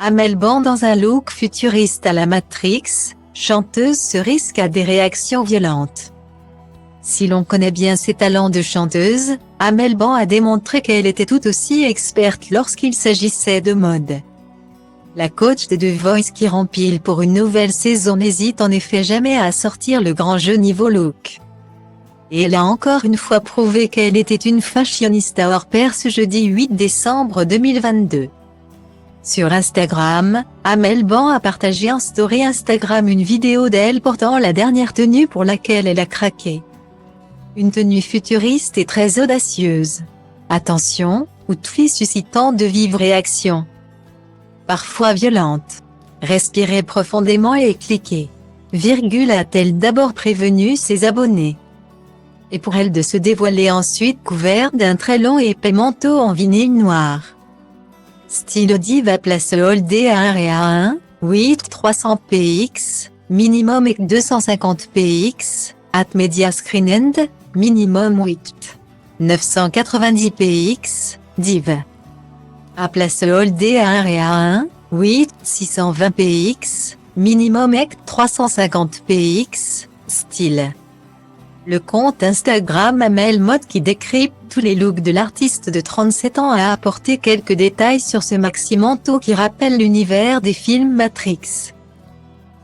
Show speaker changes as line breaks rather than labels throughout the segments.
Amel Bent dans un look futuriste à la Matrix, chanteuse se risque à des réactions violentes. Si l'on connaît bien ses talents de chanteuse, Amel Bent a démontré qu'elle était tout aussi experte lorsqu'il s'agissait de mode. La coach de The Voice qui rempile pour une nouvelle saison n'hésite en effet jamais à sortir le grand jeu niveau look. Et elle a encore une fois prouvé qu'elle était une fashionista hors pair ce jeudi 8 décembre 2022. Sur Instagram, Amel Bent a partagé en story Instagram une vidéo d'elle portant la dernière tenue pour laquelle elle a craqué. Une tenue futuriste et très audacieuse. Attention, outfit suscitant de vives réactions. Parfois violentes. Respirez profondément et cliquez. A-t-elle d'abord prévenu ses abonnés. Et pour elle de se dévoiler ensuite couverte d'un très long et épais manteau en vinyle noir. Style Diva place Holdé à 1 et à 1, 8 300 px, minimum et 250 px, at media screen end, minimum 8 990 px, div. À place Holdé à 1 et à 1, 8 620 px, minimum et 350 px, style. Le compte Instagram Amel Mode qui décrypte tous les looks de l'artiste de 37 ans a apporté quelques détails sur ce maxi manteau qui rappelle l'univers des films Matrix.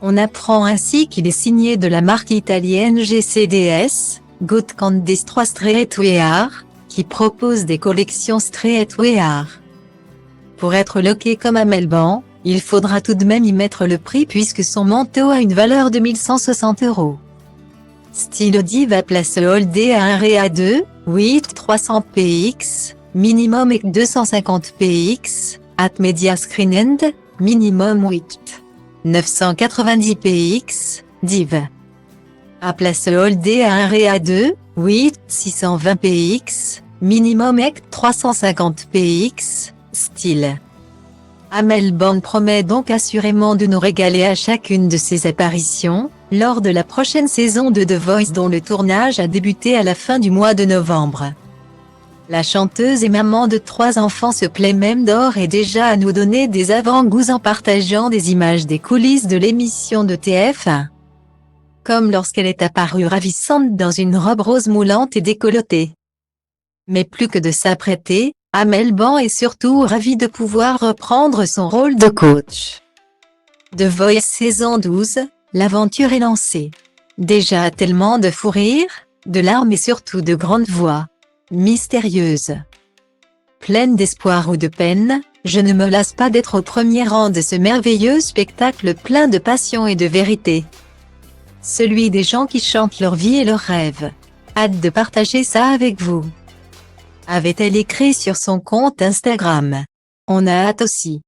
On apprend ainsi qu'il est signé de la marque italienne GCDS, Good Candice 3 Streetwear, qui propose des collections streetwear. Pour être looké comme Amel Bent, il faudra tout de même y mettre le prix puisque son manteau a une valeur de 1160 €. Style Diva place Holdé à 1 et à 2, 8 300 px, minimum et 250 px, at media screen end, minimum 8 990 px, div. À place Holdé à 1 et à 2, 8 620 px, minimum et 350 px, style. Amel Bent promet donc assurément de nous régaler à chacune de ses apparitions, lors de la prochaine saison de The Voice dont le tournage a débuté à la fin du mois de novembre. La chanteuse et maman de 3 enfants se plaît même d'ores et déjà à nous donner des avant-goûts en partageant des images des coulisses de l'émission de TF1. Comme lorsqu'elle est apparue ravissante dans une robe rose moulante et décolletée. Mais plus que de s'apprêter, Amel Bent est surtout ravie de pouvoir reprendre son rôle de coach. The Voice saison 12, l'aventure est lancée. Déjà tellement de fou rires, de larmes et surtout de grandes voix. Mystérieuses. Pleine d'espoir ou de peine, je ne me lasse pas d'être au premier rang de ce merveilleux spectacle plein de passion et de vérité. Celui des gens qui chantent leur vie et leurs rêves. Hâte de partager ça avec vous. Avait-elle écrit sur son compte Instagram. On a hâte aussi.